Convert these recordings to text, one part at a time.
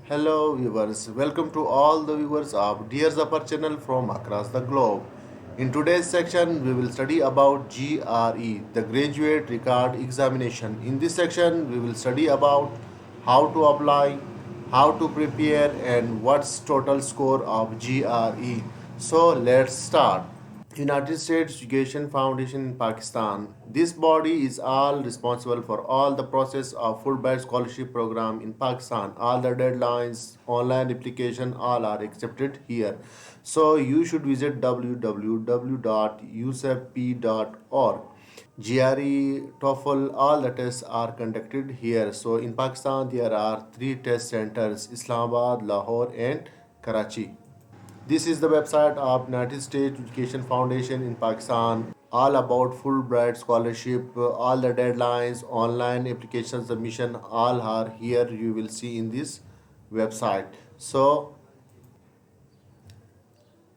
Hello viewers, welcome to all the viewers of Dear Zafar channel from across the globe. In today's section, we will study about GRE, the Graduate Record Examination. In this section, we will study about how to apply, how to prepare and what's total score of GRE. So let's start. United States Education Foundation in Pakistan. This body is all responsible for all the process of Fulbright Scholarship program in Pakistan. All the deadlines, online application, all are accepted here. So you should visit www.usfp.org. GRE, TOEFL, all the tests are conducted here. So in Pakistan, there are three test centers: Islamabad, Lahore, and Karachi. This is the website of United States Education Foundation in Pakistan. All about Fulbright Scholarship, all the deadlines, online application submission, all are here. You will see in this website. So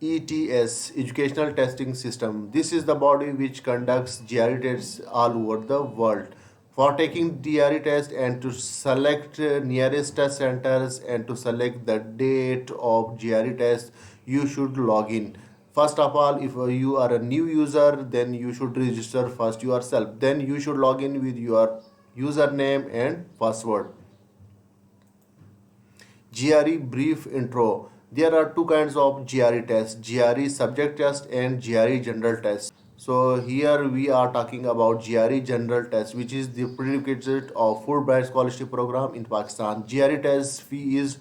ETS, Educational Testing System. This is the body which conducts GRE tests all over the world. For taking GRE test and to select nearest test centers and to select the date of GRE test, you should log in. First of all, if you are a new user, then you should register first yourself. Then you should log in with your username and password. GRE Brief Intro. There are two kinds of GRE tests: GRE Subject Test and GRE General Test. So here we are talking about GRE General Test, which is the prerequisite of Fulbright Scholarship program in Pakistan. GRE test fee is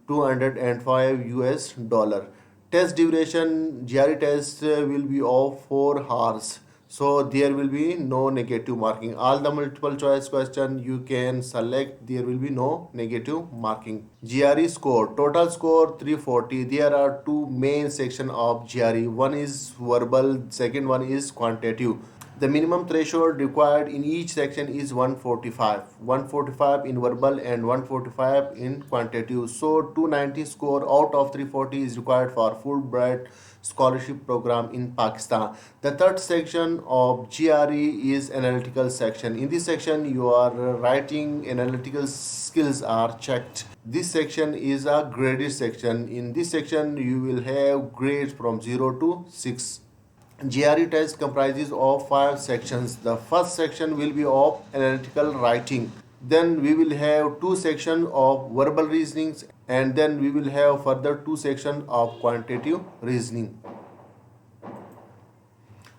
$205. Test duration: GRE test will be of 4 hours. So there will be no negative marking. All the multiple choice question you can select, there will be no negative marking. GRE score, total score 340. There are two main section of GRE. One is verbal, second one is quantitative. The minimum threshold required in each section is 145. 145 in verbal and 145 in quantitative. So 290 score out of 340 is required for Fulbright Scholarship program in Pakistan. The third section of GRE is analytical section. In this section, your writing analytical skills are checked. This section is a graded section. In this section, you will have grades from 0 to 6. GRE test comprises of 5 sections. The first section will be of analytical writing. Then we will have 2 sections of verbal reasonings, and then we will have further 2 sections of quantitative reasoning.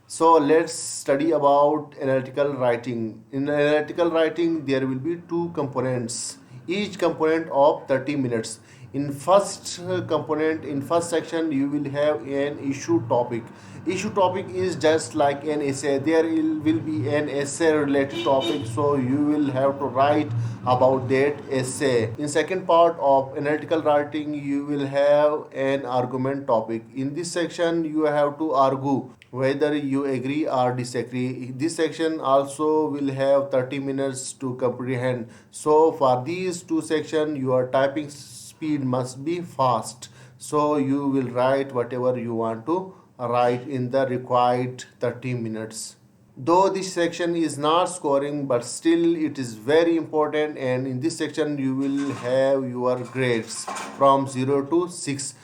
So let's study about analytical writing. In analytical writing, there will be 2 components, each component of 30 minutes. In first component, in first section, you will have an issue topic. Issue topic is just like an essay. There will be an essay related topic, so you will have to write about that essay. In second part of analytical writing, you will have an argument topic. In this section, you have to argue whether you agree or disagree. This section also will have 30 minutes to comprehend. So for these two sections, your typing speed must be fast. So you will write whatever you want to write in the required 30 minutes. Though this section is not scoring, but still it is very important, and in this section you will have your grades from 0 to 6.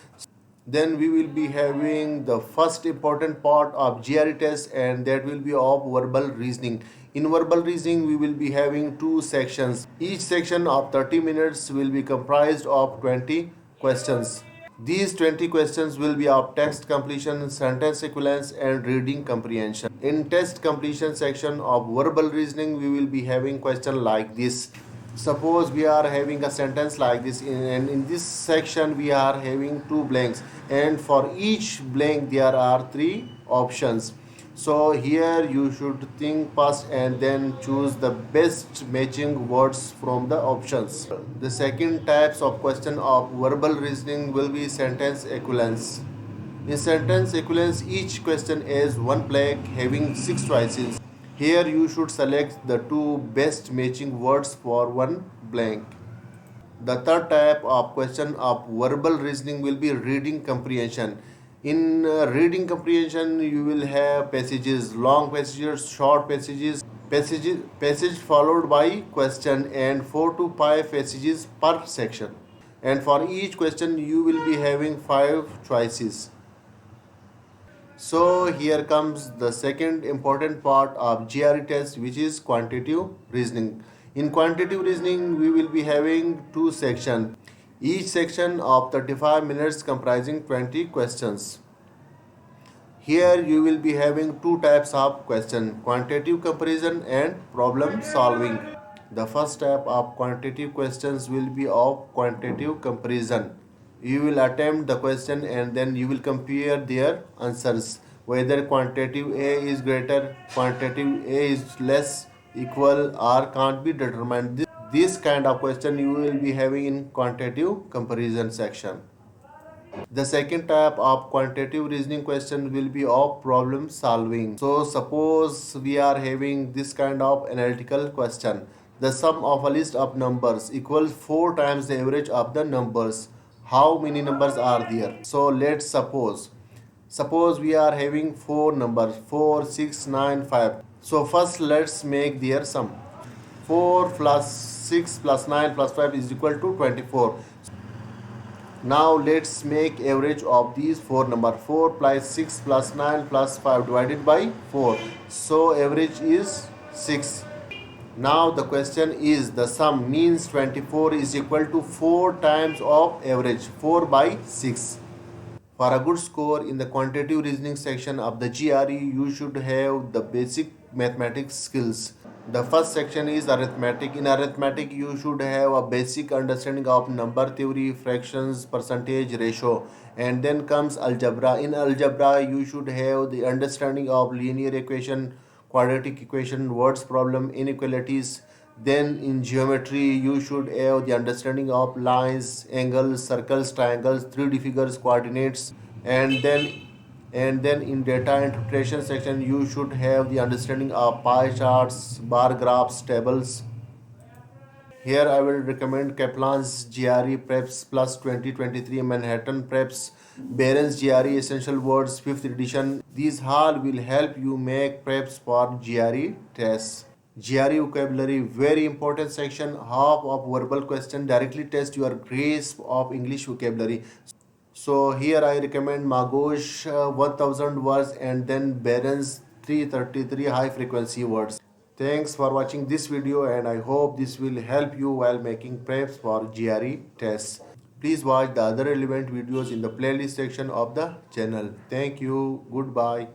Then we will be having the first important part of GRE test, and that will be of verbal reasoning. In verbal reasoning, we will be having 2 sections. Each section of 30 minutes will be comprised of 20 questions. These 20 questions will be of text completion, sentence equivalence, and reading comprehension. In test completion section of verbal reasoning, we will be having question like this. Suppose we are having a sentence like this, and in this section we are having 2 blanks, and for each blank there are 3 options. So here you should think first and then choose the best matching words from the options. The second types of question of verbal reasoning will be sentence equivalence. In sentence equivalence, each question is one blank having 6 choices. Here you should select the 2 best matching words for one blank. The third type of question of verbal reasoning will be reading comprehension. In reading comprehension, you will have passages, long passages, short passages, passage followed by question, and 4 to 5 passages per section. and for each question you will be having 5 choices. So here comes the second important part of GRE test, which is quantitative reasoning. In quantitative reasoning, we will be having 2 sections. Each section of 35 minutes comprising 20 questions. Here you will be having two types of question: quantitative comparison and problem solving. The first type of quantitative questions will be of quantitative comparison. You will attempt the question and then you will compare their answers. Whether quantitative A is greater, quantitative A is less, equal, or can't be determined. This kind of question you will be having in quantitative comparison section. The second type of quantitative reasoning question will be of problem solving. So suppose we are having this kind of analytical question. The sum of a list of numbers equals 4 times the average of the numbers. How many numbers are there? So let's suppose we are having 4 numbers 4, 6, 9, 5. So first let's make their sum. 4 plus 6 plus 9 plus 5 is equal to 24. Now let's make average of these 4 numbers. 4 plus 6 plus 9 plus 5 divided by 4. So average is 6. Now the question is the sum means 24 is equal to 4 times of average, 4 by 6. For a good score in the quantitative reasoning section of the GRE, you should have the basic mathematics skills. The first section is arithmetic. In arithmetic, you should have a basic understanding of number theory, fractions, percentage, ratio, and then comes algebra. In algebra, you should have the understanding of linear equation, quadratic equation, words problem, inequalities. Then in geometry, you should have the understanding of lines, angles, circles, triangles, 3D figures, coordinates, and then in data interpretation section, you should have the understanding of pie charts, bar graphs, tables. Here I will recommend Kaplan's GRE Preps Plus 2023, Manhattan Preps, Barron's GRE Essential Words 5th edition. These all will help you make preps for GRE tests. GRE vocabulary, very important section. Half of verbal question directly test your grasp of English vocabulary. So here I recommend Magosh 1000 words and then Barron's 333 high frequency words. Thanks for watching this video and I hope this will help you while making preps for GRE tests. Please watch the other relevant videos in the playlist section of the channel. Thank you. Goodbye.